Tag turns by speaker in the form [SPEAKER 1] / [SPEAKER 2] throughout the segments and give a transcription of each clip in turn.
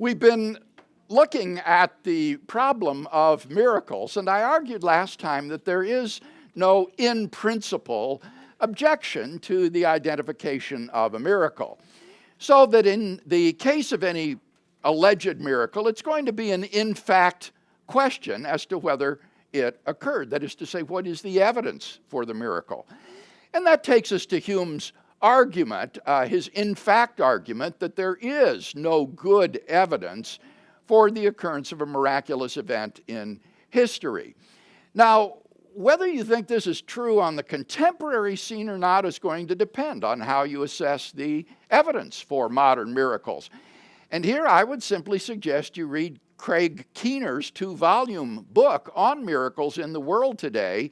[SPEAKER 1] We've been looking at the problem of miracles, and I argued last time that there is no in principle objection to the identification of a miracle. So that in the case of any alleged miracle, it's going to be an in fact question as to whether it occurred. That is to say, what is the evidence for the miracle? And that takes us to Hume's argument, his in fact argument, that there is no good evidence for the occurrence of a miraculous event in history. Now, whether you think this is true on the contemporary scene or not is going to depend on how you assess the evidence for modern miracles. And here I would simply suggest you read Craig Keener's 2-volume book on miracles in the world today,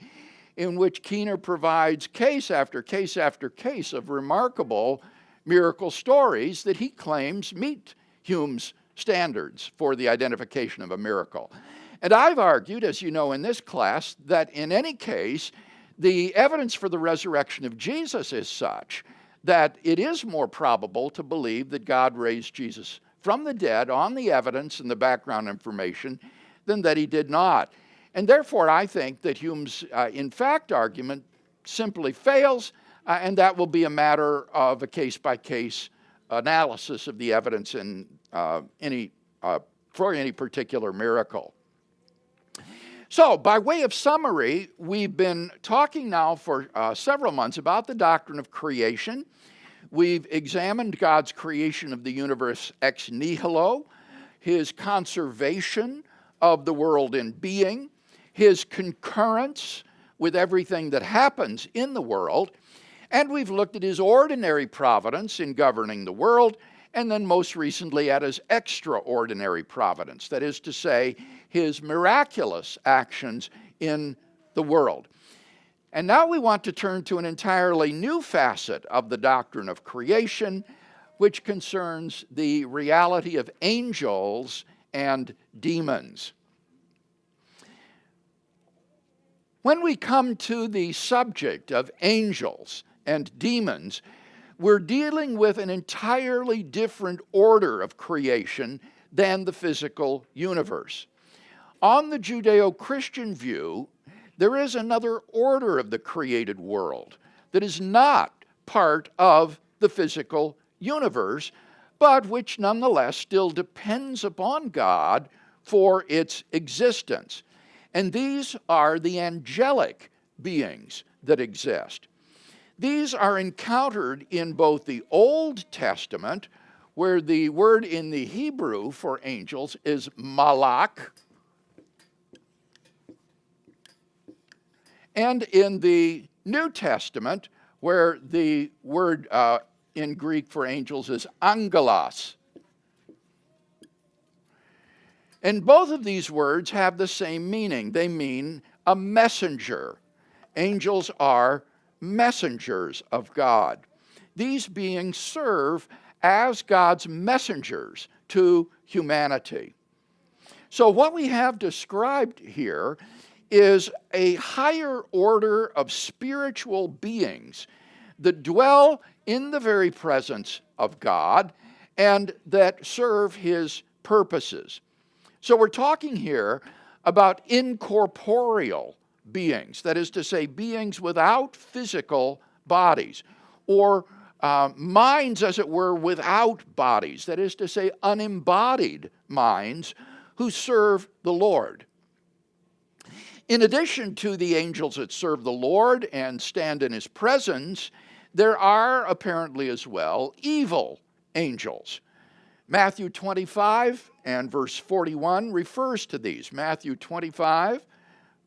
[SPEAKER 1] in which Keener provides case after case after case of remarkable miracle stories that he claims meet Hume's standards for the identification of a miracle. And I've argued, as you know in this class, that in any case, the evidence for the resurrection of Jesus is such that it is more probable to believe that God raised Jesus from the dead on the evidence and the background information than that he did not. And therefore, I think that Hume's in fact argument simply fails, and that will be a matter of a case-by-case analysis of the evidence in for any particular miracle. So, by way of summary, we've been talking now for several months about the doctrine of creation. We've examined God's creation of the universe ex nihilo, his conservation of the world in being, his concurrence with everything that happens in the world, and we've looked at his ordinary providence in governing the world, and then most recently at his extraordinary providence, that is to say, his miraculous actions in the world. And now we want to turn to an entirely new facet of the doctrine of creation, which concerns the reality of angels and demons. When we come to the subject of angels and demons, we're dealing with an entirely different order of creation than the physical universe. On the Judeo-Christian view, there is another order of the created world that is not part of the physical universe, but which nonetheless still depends upon God for its existence. And these are the angelic beings that exist. These are encountered in both the Old Testament, where the word in the Hebrew for angels is malach, and in the New Testament, where the word in Greek for angels is angelos. And both of these words have the same meaning. They mean a messenger. Angels are messengers of God. These beings serve as God's messengers to humanity. So what we have described here is a higher order of spiritual beings that dwell in the very presence of God and that serve his purposes. So we're talking here about incorporeal beings, that is to say, beings without physical bodies, or minds, as it were, without bodies, that is to say, unembodied minds who serve the Lord. In addition to the angels that serve the Lord and stand in his presence, there are apparently as well evil angels. Matthew 25 and verse 41 refers to these. Matthew 25,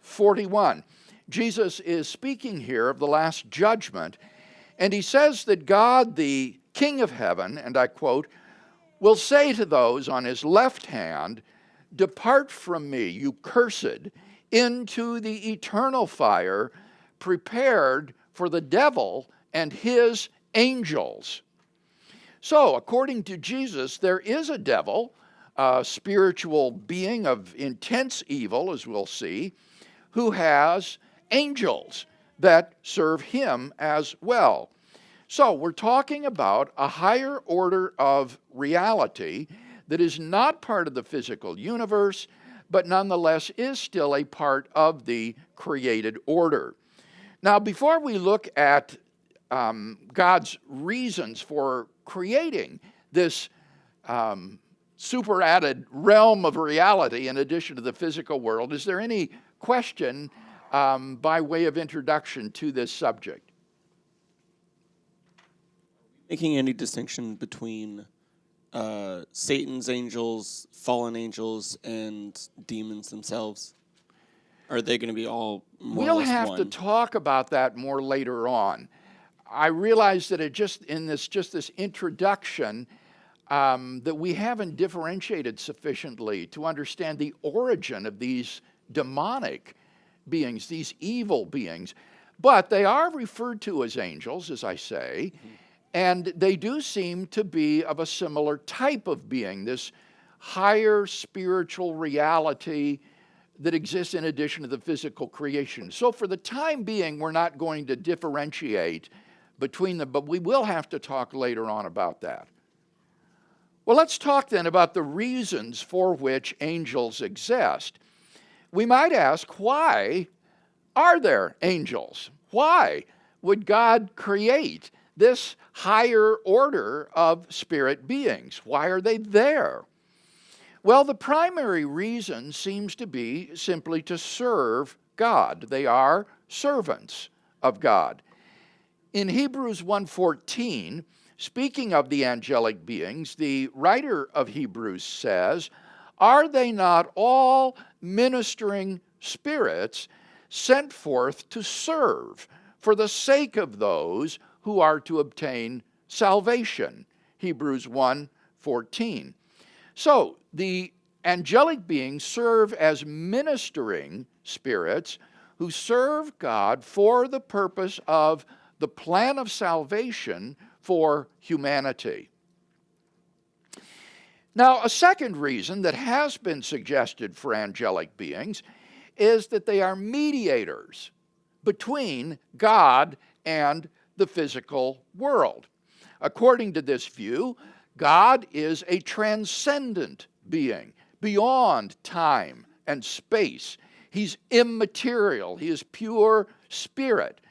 [SPEAKER 1] 41. Jesus is speaking here of the last judgment, and he says that God, the King of heaven, and I quote, will say to those on his left hand, "Depart from me, you cursed, into the eternal fire prepared for the devil and his angels." So, according to Jesus, there is a devil, a spiritual being of intense evil, as we'll see, who has angels that serve him as well. So, we're talking about a higher order of reality that is not part of the physical universe, but nonetheless is still a part of the created order. Now, before we look at God's reasons for creating this super-added realm of reality in addition to the physical world, is there any question by way of introduction to this subject?
[SPEAKER 2] Making any distinction between Satan's angels, fallen angels, and demons themselves? Are they going to be all more
[SPEAKER 1] We'll
[SPEAKER 2] or less
[SPEAKER 1] have
[SPEAKER 2] one?
[SPEAKER 1] to talk about that more later on. I realize that this introduction that we haven't differentiated sufficiently to understand the origin of these demonic beings, these evil beings. But they are referred to as angels, as I say, and they do seem to be of a similar type of being, this higher spiritual reality that exists in addition to the physical creation. So for the time being, we're not going to differentiate between them, but we will have to talk later on about that. Well, let's talk then about the reasons for which angels exist. We might ask, why are there angels? Why would God create this higher order of spirit beings? Why are they there? Well, the primary reason seems to be simply to serve God. They are servants of God. In Hebrews 1:14, speaking of the angelic beings, the writer of Hebrews says, "Are they not all ministering spirits sent forth to serve for the sake of those who are to obtain salvation?" Hebrews 1:14. So, the angelic beings serve as ministering spirits who serve God for the purpose of the plan of salvation for humanity. Now, a second reason that has been suggested for angelic beings is that they are mediators between God and the physical world. According to this view, God is a transcendent being, beyond time and space. He's immaterial. He is pure spirit.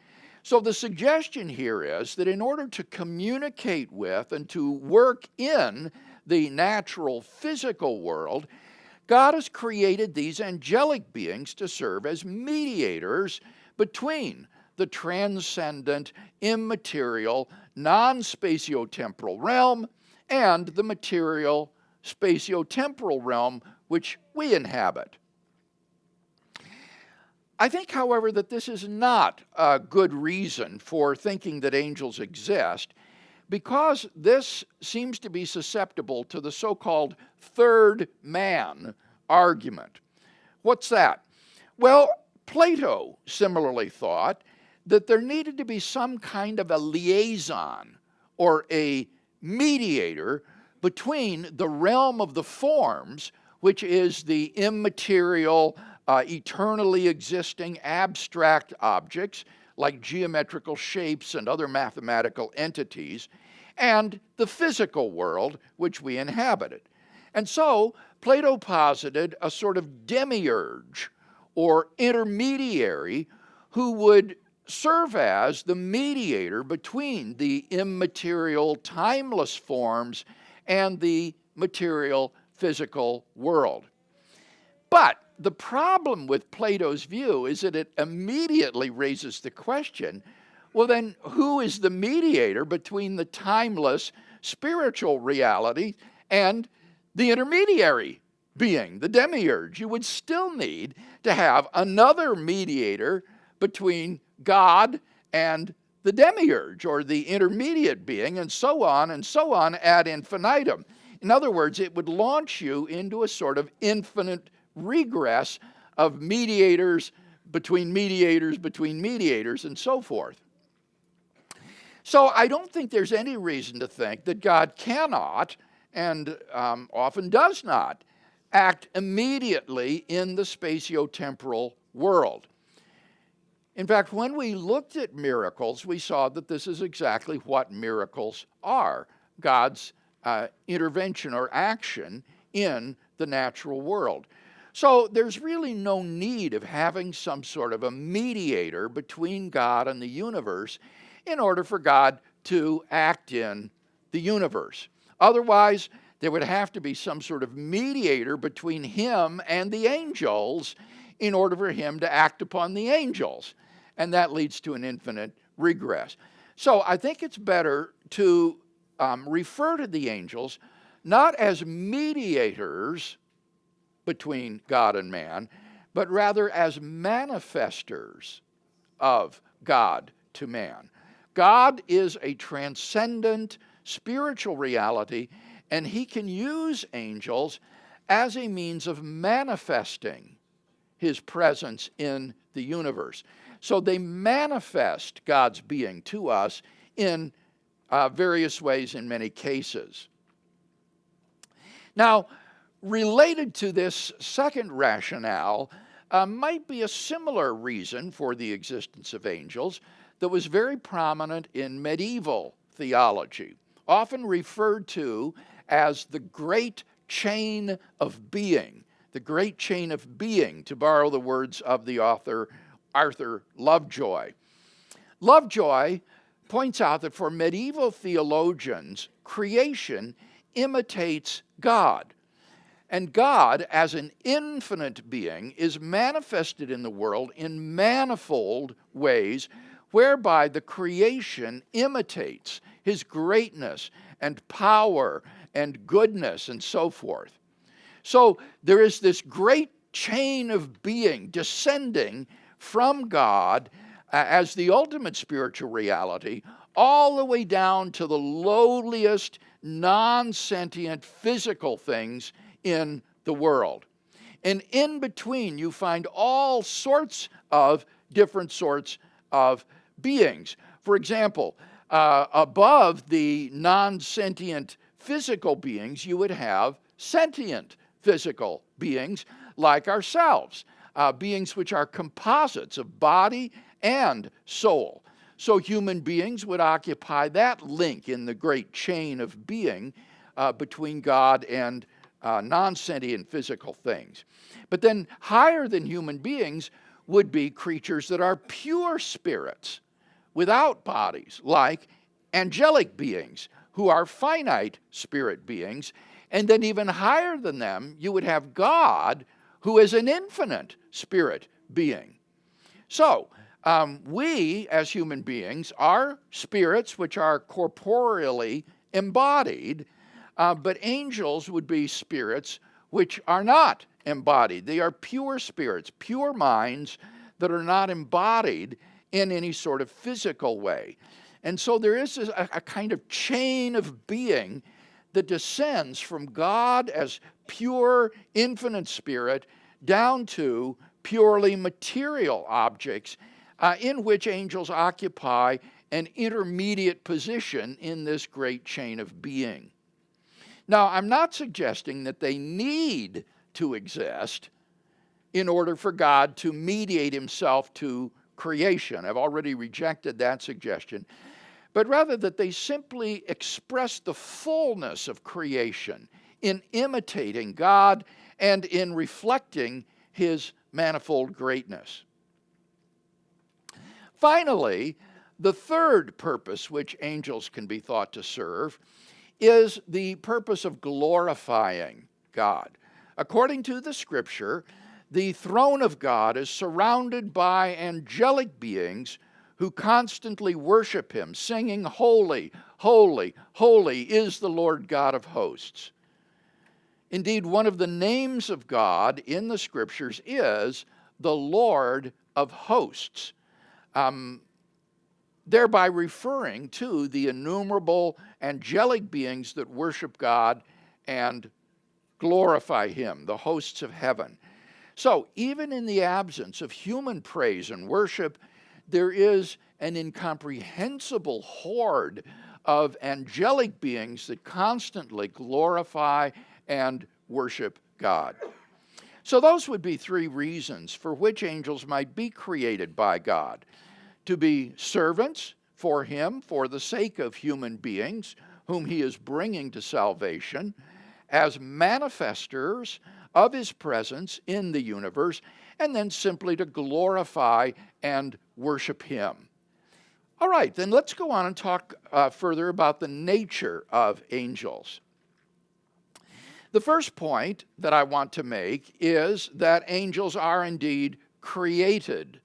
[SPEAKER 1] So the suggestion here is that in order to communicate with and to work in the natural physical world, God has created these angelic beings to serve as mediators between the transcendent, immaterial, non-spatiotemporal realm and the material spatiotemporal realm which we inhabit. I think, however, that this is not a good reason for thinking that angels exist, because this seems to be susceptible to the so-called third man argument. What's that? Well, Plato similarly thought that there needed to be some kind of a liaison or a mediator between the realm of the forms, which is the immaterial, eternally existing abstract objects like geometrical shapes and other mathematical entities, and the physical world which we inhabited. And so Plato posited a sort of demiurge or intermediary who would serve as the mediator between the immaterial, timeless forms and the material, physical world. But the problem with Plato's view is that it immediately raises the question, well then, who is the mediator between the timeless spiritual reality and the intermediary being, the demiurge? You would still need to have another mediator between God and the demiurge, or the intermediate being, and so on ad infinitum. In other words, it would launch you into a sort of infinite regress of mediators, and so forth. So I don't think there's any reason to think that God cannot, and often does not, act immediately in the spatiotemporal world. In fact, when we looked at miracles, we saw that this is exactly what miracles are: God's intervention or action in the natural world. So there's really no need of having some sort of a mediator between God and the universe in order for God to act in the universe. Otherwise, there would have to be some sort of mediator between him and the angels in order for him to act upon the angels. And that leads to an infinite regress. So I think it's better to refer to the angels not as mediators between God and man, but rather as manifestors of God to man. God is a transcendent spiritual reality, and he can use angels as a means of manifesting his presence in the universe. So they manifest God's being to us in various ways in many cases. Now, related to this second rationale might be a similar reason for the existence of angels that was very prominent in medieval theology, often referred to as the great chain of being. The great chain of being, to borrow the words of the author Arthur Lovejoy. Lovejoy points out that for medieval theologians, creation imitates God. And God, as an infinite being, is manifested in the world in manifold ways, whereby the creation imitates his greatness and power and goodness and so forth. So there is this great chain of being descending from God as the ultimate spiritual reality, all the way down to the lowliest, non-sentient physical things in the world. And in between, you find all sorts of different sorts of beings. For example, above the non-sentient physical beings, you would have sentient physical beings like ourselves, beings which are composites of body and soul. So human beings would occupy that link in the great chain of being between God and non-sentient physical things. But then higher than human beings would be creatures that are pure spirits without bodies, like angelic beings who are finite spirit beings. And then even higher than them, you would have God, who is an infinite spirit being. So we, as human beings, are spirits which are corporeally embodied, but angels would be spirits which are not embodied. They are pure spirits, pure minds that are not embodied in any sort of physical way. And so there is a kind of chain of being that descends from God as pure, infinite spirit down to purely material objects in which angels occupy an intermediate position in this great chain of being. Now, I'm not suggesting that they need to exist in order for God to mediate himself to creation. I've already rejected that suggestion. But rather that they simply express the fullness of creation in imitating God and in reflecting his manifold greatness. Finally, the third purpose which angels can be thought to serve is the purpose of glorifying God. According to the Scripture, the throne of God is surrounded by angelic beings who constantly worship him, singing, "Holy, holy, holy is the Lord God of hosts." Indeed, one of the names of God in the Scriptures is the Lord of hosts, thereby referring to the innumerable angelic beings that worship God and glorify him, the hosts of heaven. So, even in the absence of human praise and worship, there is an incomprehensible horde of angelic beings that constantly glorify and worship God. So those would be three reasons for which angels might be created by God: to be servants for him for the sake of human beings whom he is bringing to salvation, as manifestors of his presence in the universe, and then simply to glorify and worship him. All right, then let's go on and talk further about the nature of angels. The first point that I want to make is that angels are indeed created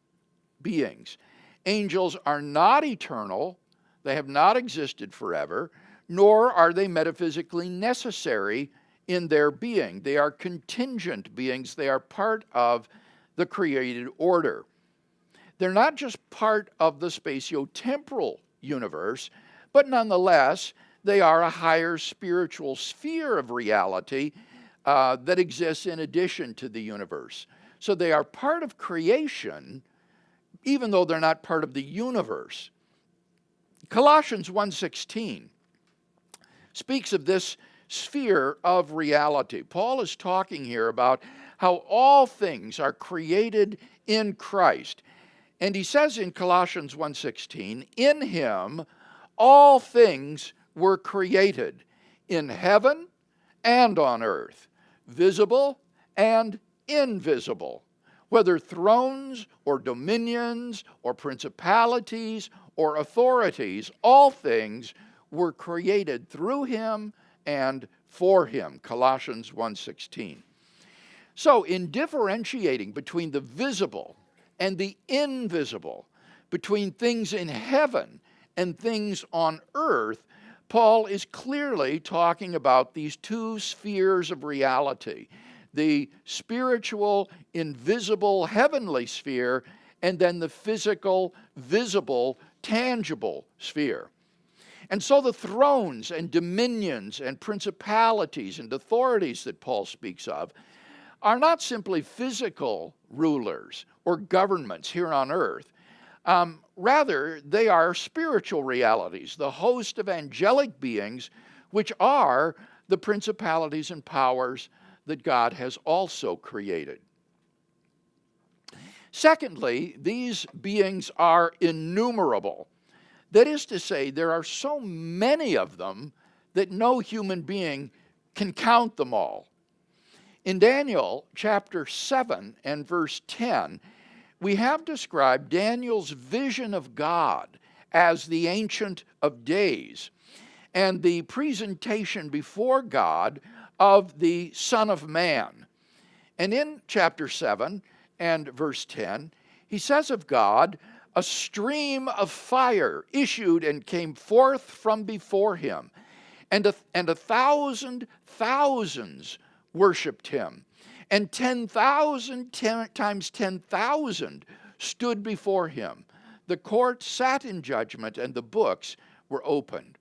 [SPEAKER 1] beings. Angels are not eternal, they have not existed forever, nor are they metaphysically necessary in their being. They are contingent beings, they are part of the created order. They're not just part of the spatio-temporal universe, but nonetheless, they are a higher spiritual sphere of reality that exists in addition to the universe. So they are part of creation, even though they're not part of the universe. Colossians 1:16 speaks of this sphere of reality. Paul is talking here about how all things are created in Christ. And he says in Colossians 1:16, in him all things were created in heaven and on earth, visible and invisible, whether thrones or dominions or principalities or authorities, all things were created through him and for him. Colossians 1:16. So in differentiating between the visible and the invisible, between things in heaven and things on earth, Paul is clearly talking about these two spheres of reality, the spiritual, invisible, heavenly sphere, and then the physical, visible, tangible sphere. And so the thrones and dominions and principalities and authorities that Paul speaks of are not simply physical rulers or governments here on earth. Rather, they are spiritual realities, the host of angelic beings, which are the principalities and powers that God has also created. Secondly, these beings are innumerable. That is to say, there are so many of them that no human being can count them all. In Daniel chapter 7 and verse 10, we have described Daniel's vision of God as the Ancient of Days and the presentation before God of the Son of Man. And in chapter 7 and verse 10, he says of God, a stream of fire issued and came forth from before him, and a thousand thousands worshipped him, and 10,000 times 10,000 stood before him. The court sat in judgment, and the books were opened.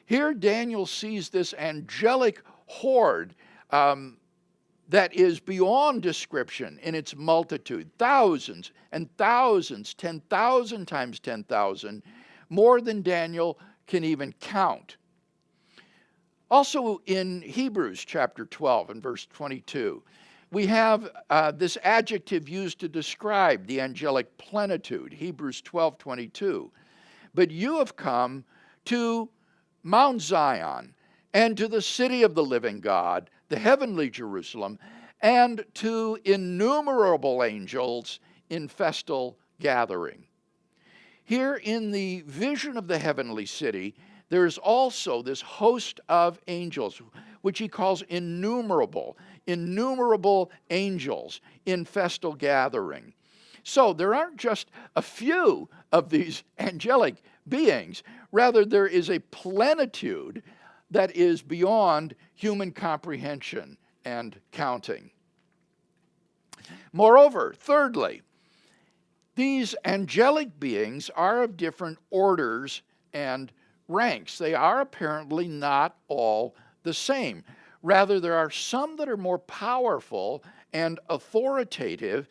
[SPEAKER 1] Here Daniel sees this angelic horde that is beyond description in its multitude. Thousands and thousands, 10,000 times 10,000, more than Daniel can even count. Also in Hebrews chapter 12 and verse 22, we have this adjective used to describe the angelic plenitude, Hebrews 12:22. But you have come to Mount Zion, and to the city of the living God, the heavenly Jerusalem, and to innumerable angels in festal gathering. Here in the vision of the heavenly city, there is also this host of angels, which he calls innumerable angels in festal gathering. So there aren't just a few of these angelic beings. Rather, there is a plenitude that is beyond human comprehension and counting. Moreover, thirdly, these angelic beings are of different orders and ranks. They are apparently not all the same. Rather, there are some that are more powerful and authoritative,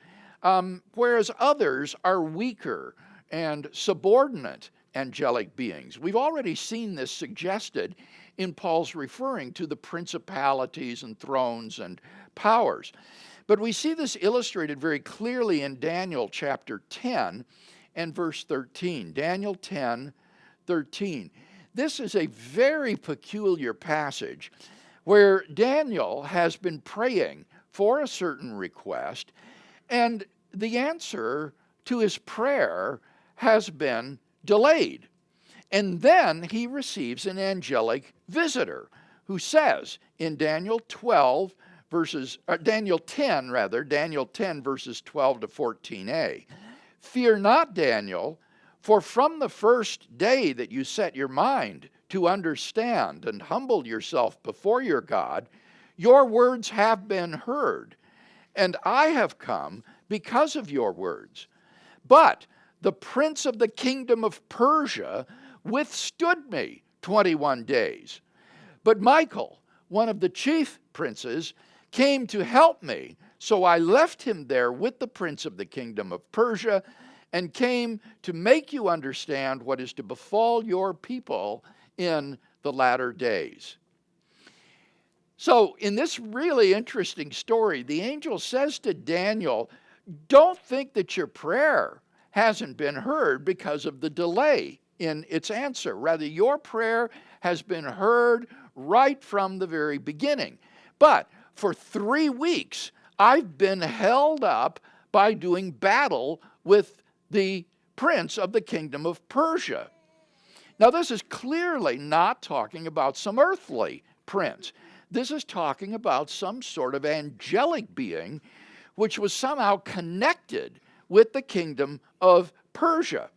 [SPEAKER 1] whereas others are weaker and subordinate angelic beings. We've already seen this suggested in Paul's referring to the principalities and thrones and powers. But we see this illustrated very clearly in Daniel chapter 10 and verse 13. Daniel 10:13. this is a very peculiar passage where Daniel has been praying for a certain request, and the answer to his prayer has been delayed. And then he receives an angelic visitor who says in Daniel 10 verses 12 to 14a, "Fear not, Daniel, for from the first day that you set your mind to understand and humble yourself before your God, your words have been heard, and I have come because of your words. But the prince of the kingdom of Persia withstood me 21 days. But Michael, one of the chief princes, came to help me, so I left him there with the prince of the kingdom of Persia and came to make you understand what is to befall your people in the latter days." So in this really interesting story, the angel says to Daniel, don't think that your prayer hasn't been heard because of the delay in its answer. Rather, your prayer has been heard right from the very beginning. But for 3 weeks, I've been held up by doing battle with the prince of the kingdom of Persia. Now, this is clearly not talking about some earthly prince. This is talking about some sort of angelic being which was somehow connected with the kingdom of Persia.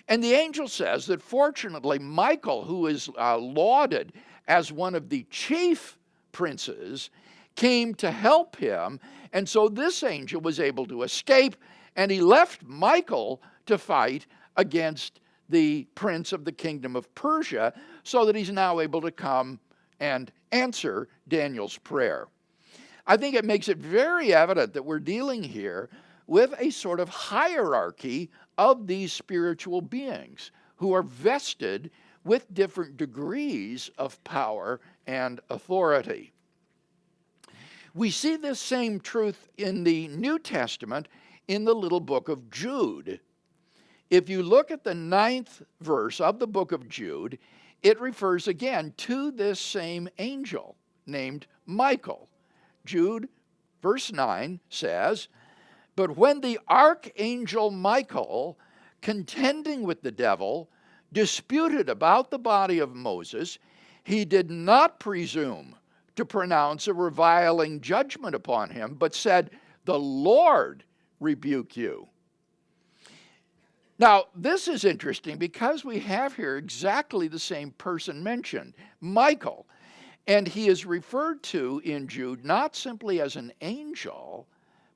[SPEAKER 1] And the angel says that fortunately Michael, who is lauded as one of the chief princes, came to help him. And so this angel was able to escape, and he left Michael to fight against the prince of the kingdom of Persia, so that he's now able to come and answer Daniel's prayer. I think it makes it very evident that we're dealing here with a sort of hierarchy of these spiritual beings who are vested with different degrees of power and authority. We see this same truth in the New Testament in the little book of Jude. If you look at the 9th verse of the book of Jude, it refers again to this same angel named Michael. Jude, verse 9 says, "But when the archangel Michael, contending with the devil, disputed about the body of Moses, he did not presume to pronounce a reviling judgment upon him, but said, 'The Lord rebuke you.'" Now, this is interesting because we have here exactly the same person mentioned, Michael. And he is referred to in Jude not simply as an angel,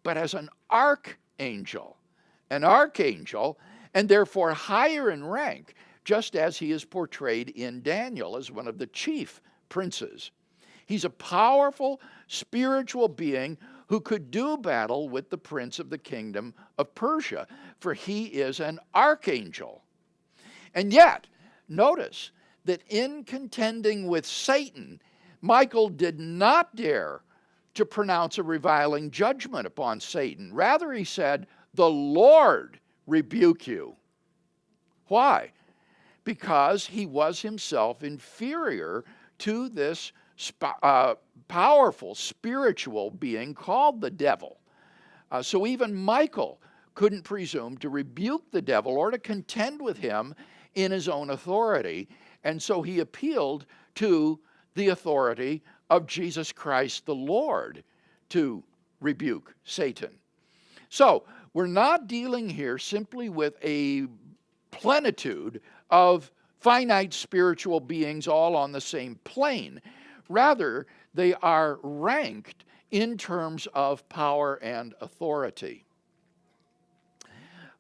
[SPEAKER 1] but as an archangel. An archangel, and therefore higher in rank, just as he is portrayed in Daniel as one of the chief princes. He's a powerful spiritual being who could do battle with the prince of the kingdom of Persia, for he is an archangel. And yet, notice that in contending with Satan, Michael did not dare to pronounce a reviling judgment upon Satan. Rather, he said, "The Lord rebuke you." Why? Because he was himself inferior to this powerful spiritual being called the devil. So even Michael couldn't presume to rebuke the devil or to contend with him in his own authority. And so he appealed to the authority of Jesus Christ the Lord to rebuke Satan. So we're not dealing here simply with a plenitude of finite spiritual beings all on the same plane. Rather, they are ranked in terms of power and authority.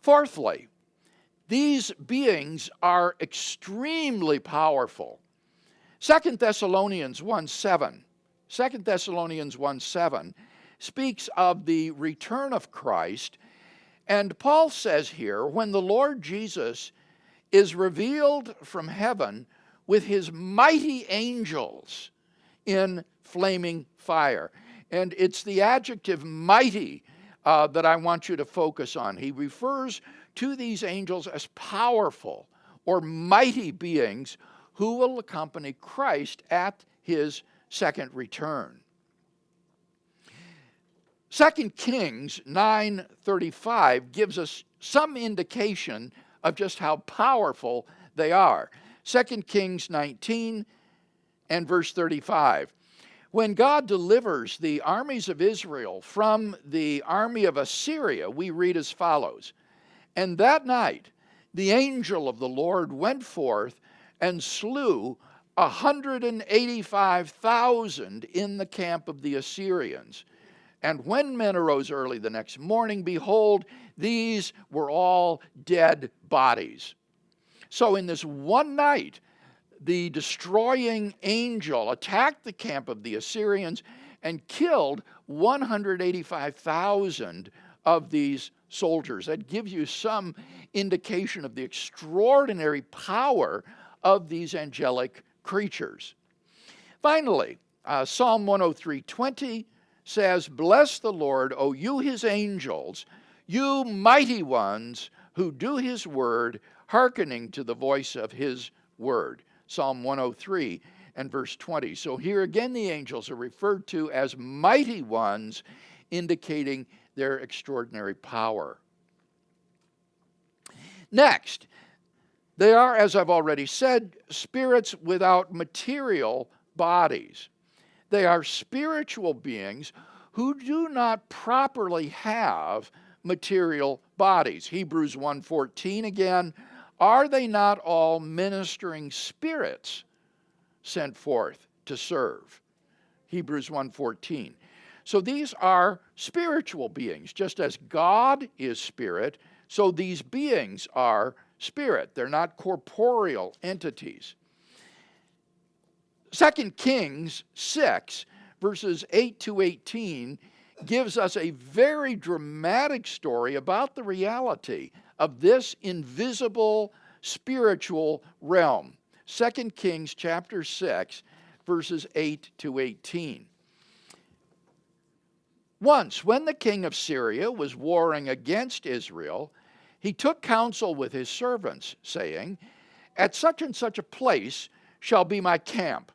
[SPEAKER 1] Fourthly, these beings are extremely powerful. 2 Thessalonians 1:7 speaks of the return of Christ, and Paul says here, when the Lord Jesus is revealed from heaven with his mighty angels in flaming fire. And it's the adjective mighty that I want you to focus on. He refers to these angels as powerful or mighty beings who will accompany Christ at his second return. 2 Kings 9:35 gives us some indication of just how powerful they are. 2 Kings 19 and verse 35. When God delivers the armies of Israel from the army of Assyria, we read as follows: "And that night the angel of the Lord went forth and slew 185,000 in the camp of the Assyrians. And when men arose early the next morning, behold, these were all dead bodies." So in this one night, the destroying angel attacked the camp of the Assyrians and killed 185,000 of these soldiers. That gives you some indication of the extraordinary power of these angelic creatures. Finally, Psalm 103:20 says, "Bless the Lord, O you his angels, you mighty ones who do his word, hearkening to the voice of his word." Psalm 103 and verse 20. So here again the angels are referred to as mighty ones, indicating their extraordinary power. Next, they are, as I've already said, spirits without material bodies. They are spiritual beings who do not properly have material bodies. Hebrews 1:14 again, "Are they not all ministering spirits sent forth to serve?" Hebrews 1:14. So these are spiritual beings. Just as God is spirit, so these beings are spirit. They're not corporeal entities. 2 Kings 6, verses 8 to 18, gives us a very dramatic story about the reality of this invisible spiritual realm. 2 Kings chapter 6, verses 8 to 18. "Once, when the king of Syria was warring against Israel, he took counsel with his servants, saying, 'At such and such a place shall be my camp.'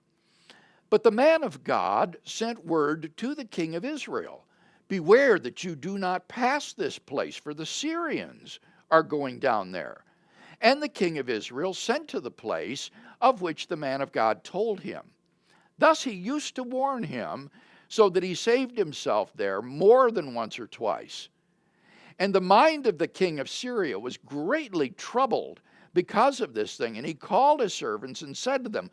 [SPEAKER 1] But the man of God sent word to the king of Israel, 'Beware that you do not pass this place, for the Syrians are going down there.' And the king of Israel sent to the place of which the man of God told him. Thus he used to warn him, so that he saved himself there more than once or twice. And the mind of the king of Syria was greatly troubled because of this thing, and he called his servants and said to them,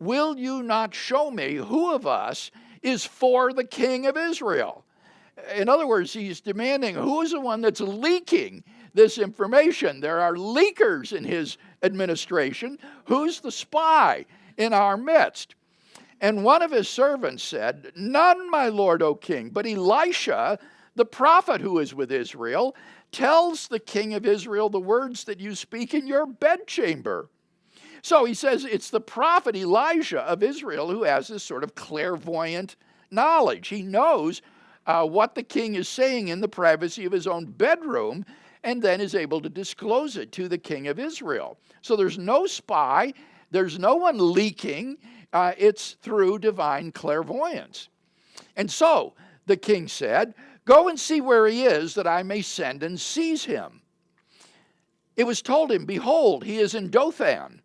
[SPEAKER 1] 'Will you not show me who of us is for the king of Israel?'" In other words, he's demanding who is the one that's leaking this information. There are leakers in his administration. Who's the spy in our midst? And one of his servants said, "None, my lord, O king, but Elisha, the prophet who is with Israel, tells the king of Israel the words that you speak in your bedchamber." So he says it's the prophet Elijah of Israel who has this sort of clairvoyant knowledge. He knows what the king is saying in the privacy of his own bedroom, and then is able to disclose it to the king of Israel. So there's no spy, there's no one leaking, it's through divine clairvoyance. And so the king said, "Go and see where he is, that I may send and seize him." It was told him, "Behold, he is in Dothan."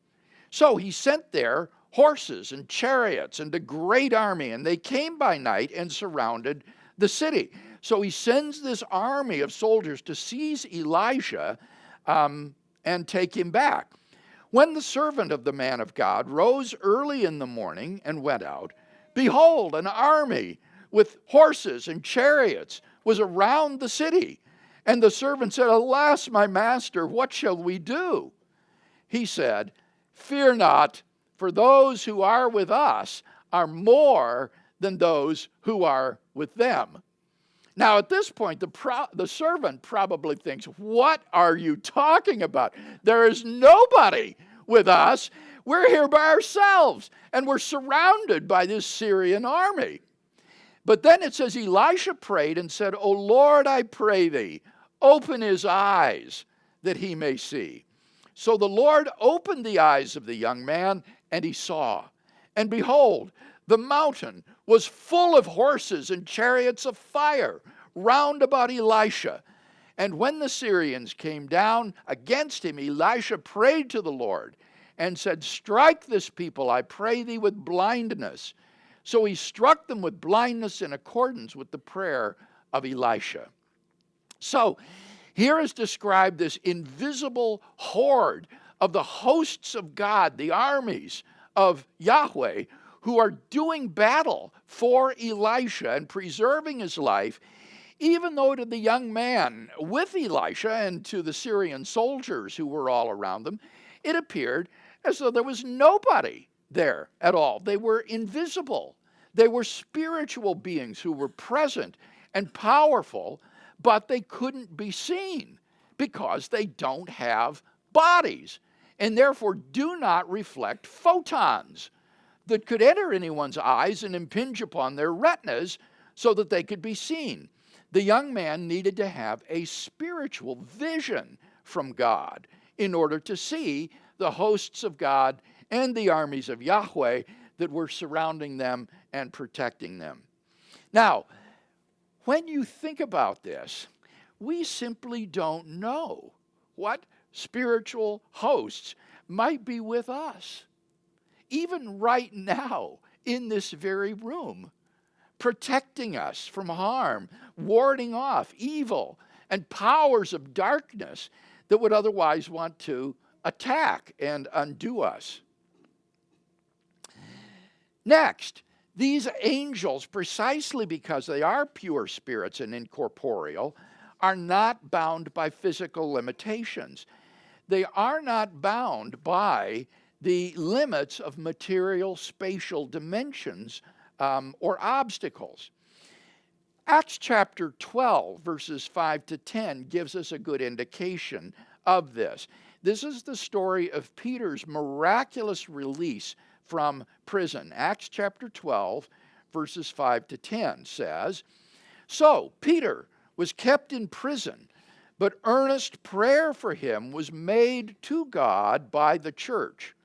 [SPEAKER 1] So he sent there horses and chariots and a great army, and they came by night and surrounded the city. So he sends this army of soldiers to seize Elijah and take him back. When the servant of the man of God rose early in the morning and went out, behold, an army with horses and chariots was around the city. And the servant said, "Alas, my master, what shall we do?" He said, "Fear not, for those who are with us are more than those who are with them." Now at this point, the servant probably thinks, "What are you talking about? There is nobody with us. We're here by ourselves, and we're surrounded by this Syrian army." But then it says, Elisha prayed and said, "O Lord, I pray thee, open his eyes that he may see." So the Lord opened the eyes of the young man, And he saw, and behold, the mountain was full of horses and chariots of fire round about Elisha. And when the Syrians came down against him, Elisha prayed to the Lord and said, "Strike this people, I pray thee, with blindness." So he struck them with blindness in accordance with the prayer of Elisha. So here is described this invisible horde of the hosts of God, the armies of Yahweh, who are doing battle for Elisha and preserving his life, even though to the young man with Elisha and to the Syrian soldiers who were all around them, it appeared as though there was nobody there at all. They were invisible. They were spiritual beings who were present and powerful, but they couldn't be seen because they don't have bodies and therefore do not reflect photons that could enter anyone's eyes and impinge upon their retinas so that they could be seen. The young man needed to have a spiritual vision from God in order to see the hosts of God and the armies of Yahweh that were surrounding them and protecting them. Now, when you think about this, we simply don't know what spiritual hosts might be with us, even right now in this very room, protecting us from harm, warding off evil and powers of darkness that would otherwise want to attack and undo us. Next, these angels, precisely because they are pure spirits and incorporeal, are not bound by physical limitations. They are not bound by the limits of material spatial dimensions or obstacles. Acts chapter 12, verses 5 to 10 gives us a good indication of this. This is the story of Peter's miraculous release from prison. Acts chapter 12, verses 5 to 10 says, "So Peter was kept in prison, but earnest prayer for him was made to God by the church.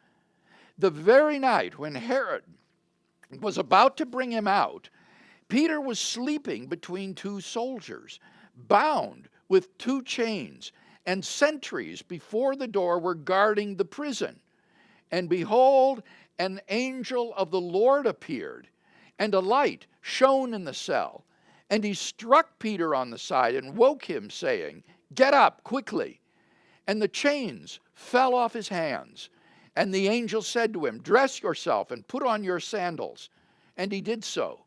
[SPEAKER 1] The very night when Herod was about to bring him out, Peter was sleeping between two soldiers, bound with two chains, and sentries before the door were guarding the prison. And behold, an angel of the Lord appeared, and a light shone in the cell. And he struck Peter on the side and woke him, saying, 'Get up quickly.' And the chains fell off his hands. And the angel said to him, 'Dress yourself and put on your sandals.' And he did so.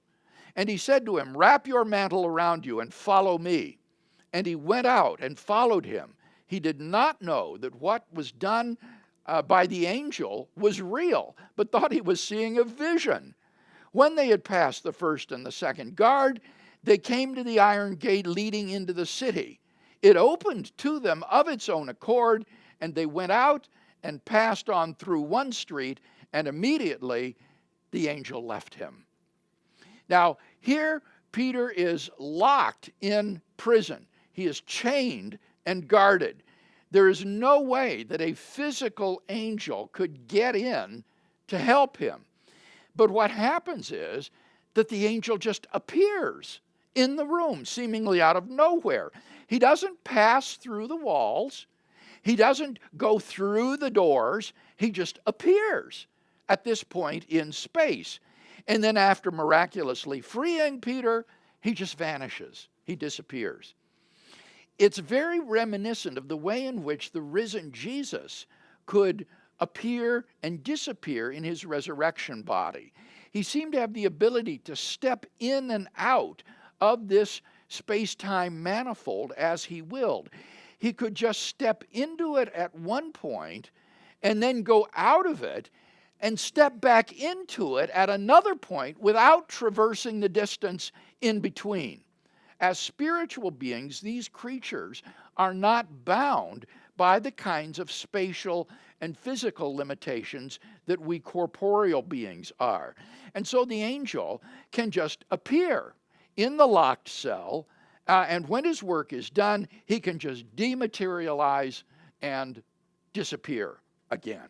[SPEAKER 1] And he said to him, 'Wrap your mantle around you and follow me.' And he went out and followed him. He did not know that what was done by the angel was real, but thought he was seeing a vision. When they had passed the first and the second guard, they came to the iron gate leading into the city. It opened to them of its own accord, and they went out and passed on through one street, and immediately the angel left him." Now, here Peter is locked in prison. He is chained and guarded. There is no way that a physical angel could get in to help him. But what happens is that the angel just appears in the room, seemingly out of nowhere. He doesn't pass through the walls. He doesn't go through the doors. He just appears at this point in space. And then after miraculously freeing Peter, he just vanishes. He disappears. It's very reminiscent of the way in which the risen Jesus could appear and disappear in his resurrection body. He seemed to have the ability to step in and out of this space-time manifold as he willed. He could just step into it at one point and then go out of it and step back into it at another point without traversing the distance in between. As spiritual beings, these creatures are not bound by the kinds of spatial and physical limitations that we corporeal beings are. And so the angel can just appear in the locked cell, and when his work is done, he can just dematerialize and disappear again.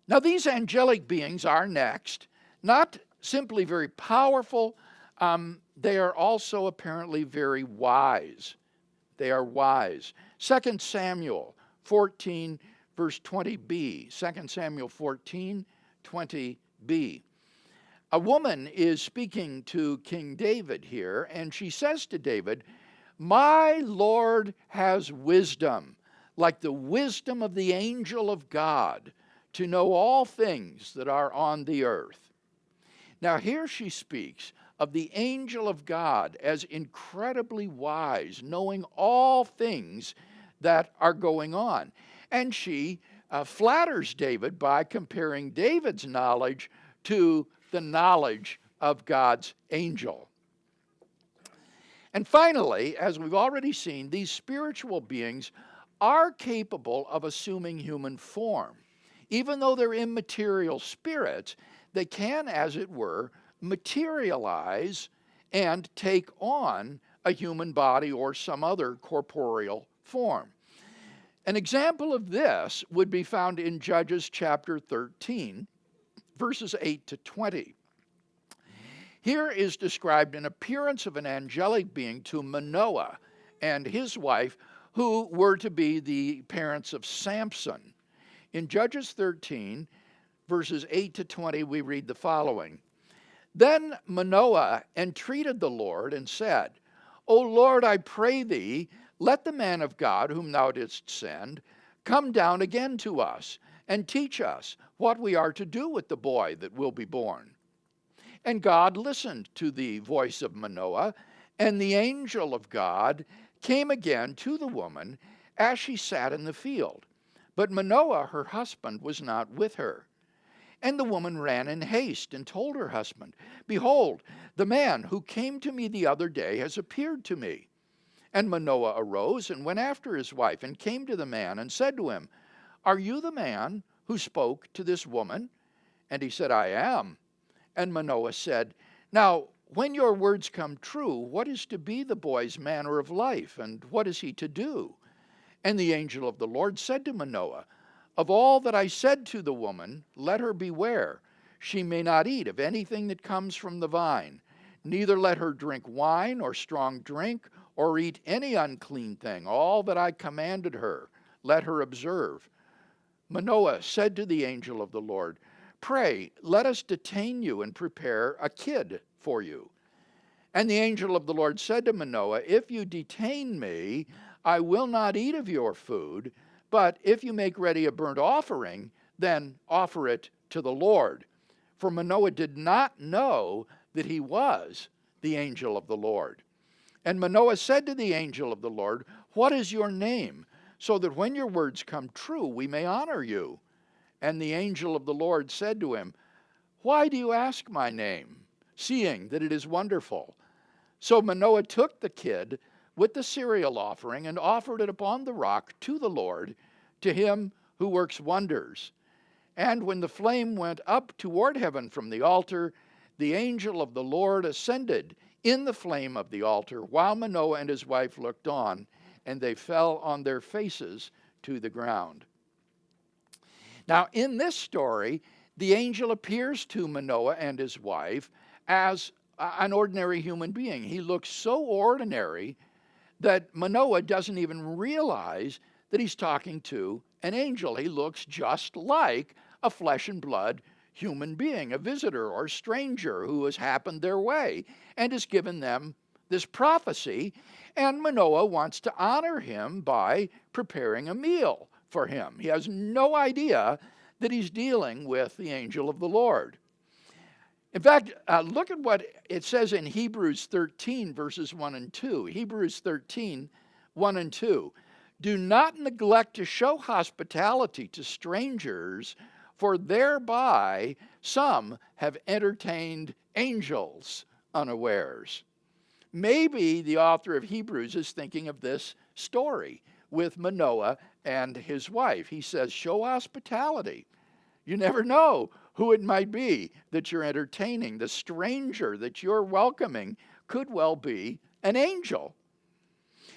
[SPEAKER 1] Now, these angelic beings are next, not simply very powerful, they are also apparently very wise. They are wise. 2 Samuel 14, verse 20b. 2 Samuel 14, 20b. A woman is speaking to King David here, and she says to David, "My Lord has wisdom, like the wisdom of the angel of God, to know all things that are on the earth." Now here she speaks of the angel of God as incredibly wise, knowing all things that are going on. And she flatters David by comparing David's knowledge to the knowledge of God's angel. And finally, as we've already seen, these spiritual beings are capable of assuming human form. Even though they're immaterial spirits, they can, as it were, materialize and take on a human body or some other corporeal form. An example of this would be found in Judges chapter 13, verses 8 to 20. Here is described an appearance of an angelic being to Manoah and his wife, who were to be the parents of Samson. In Judges 13, verses 8 to 20, we read the following. Then Manoah entreated the Lord and said, "O Lord, I pray thee, let the man of God whom thou didst send come down again to us and teach us what we are to do with the boy that will be born." And God listened to the voice of Manoah, and the angel of God came again to the woman as she sat in the field. But Manoah, her husband, was not with her. And the woman ran in haste and told her husband, "Behold, the man who came to me the other day has appeared to me." And Manoah arose and went after his wife and came to the man and said to him, "Are you the man who spoke to this woman?" And he said, "I am." And Manoah said, "Now, when your words come true, what is to be the boy's manner of life, and what is he to do?" And the angel of the Lord said to Manoah, "Of all that I said to the woman, let her beware. She may not eat of anything that comes from the vine, neither let her drink wine or strong drink, or eat any unclean thing. All that I commanded her, let her observe." Manoah said to the angel of the Lord, "Pray, let us detain you and prepare a kid for you." And the angel of the Lord said to Manoah, "If you detain me, I will not eat of your food, but if you make ready a burnt offering, then offer it to the Lord." For Manoah did not know that he was the angel of the Lord. And Manoah said to the angel of the Lord, "What is your name, so that when your words come true, we may honor you?" And the angel of the Lord said to him, "Why do you ask my name, seeing that it is wonderful?" So Manoah took the kid with the cereal offering and offered it upon the rock to the Lord, to him who works wonders. And when the flame went up toward heaven from the altar, the angel of the Lord ascended in the flame of the altar, while Manoah and his wife looked on, and they fell on their faces to the ground. Now, in this story, the angel appears to Manoah and his wife as an ordinary human being. He looks so ordinary that Manoah doesn't even realize that he's talking to an angel. He looks just like a flesh and blood human being, a visitor or stranger who has happened their way and has given them this prophecy. And Manoah wants to honor him by preparing a meal for him. He has no idea that he's dealing with the angel of the Lord. In fact, look at what it says in Hebrews 13, verses 1 and 2. Hebrews 13, 1 and 2. "Do not neglect to show hospitality to strangers, for thereby some have entertained angels unawares." Maybe the author of Hebrews is thinking of this story with Manoah and his wife. He says, show hospitality. You never know who it might be that you're entertaining. The stranger that you're welcoming could well be an angel.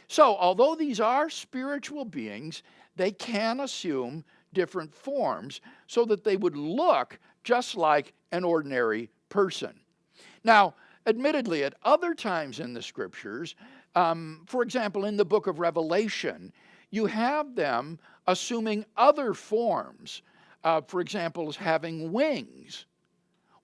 [SPEAKER 1] So, although these are spiritual beings, they can assume different forms so that they would look just like an ordinary person. Now, admittedly, at other times in the Scriptures, for example, in the book of Revelation, you have them assuming other forms, for example, as having wings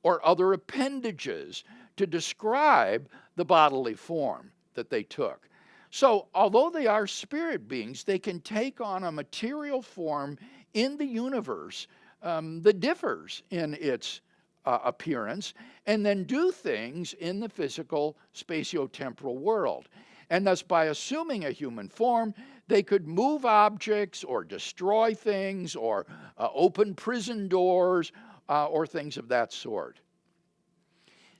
[SPEAKER 1] or other appendages to describe the bodily form that they took. So, although they are spirit beings, they can take on a material form in the universe that differs in its appearance, and then do things in the physical spatio-temporal world. And thus, by assuming a human form, they could move objects or destroy things or open prison doors or things of that sort.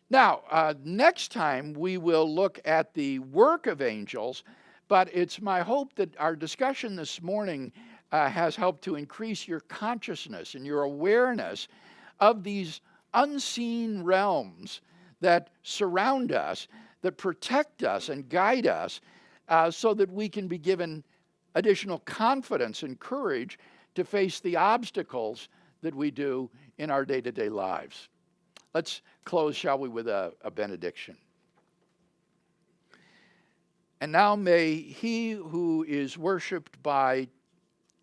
[SPEAKER 1] Now, next time we will look at the work of angels, but it's my hope that our discussion this morning has helped to increase your consciousness and your awareness of these unseen realms that surround us, that protect us and guide us, so that we can be given additional confidence and courage to face the obstacles that we do in our day-to-day lives. Let's close, shall we, with a benediction. And now may he who is worshiped by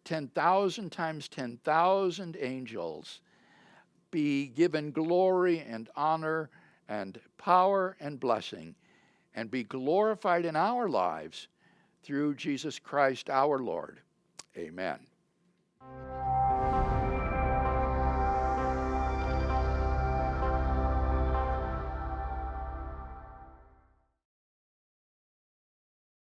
[SPEAKER 1] 10,000 times 10,000 angels be given glory and honor and power and blessing, and be glorified in our lives through Jesus Christ our Lord. Amen.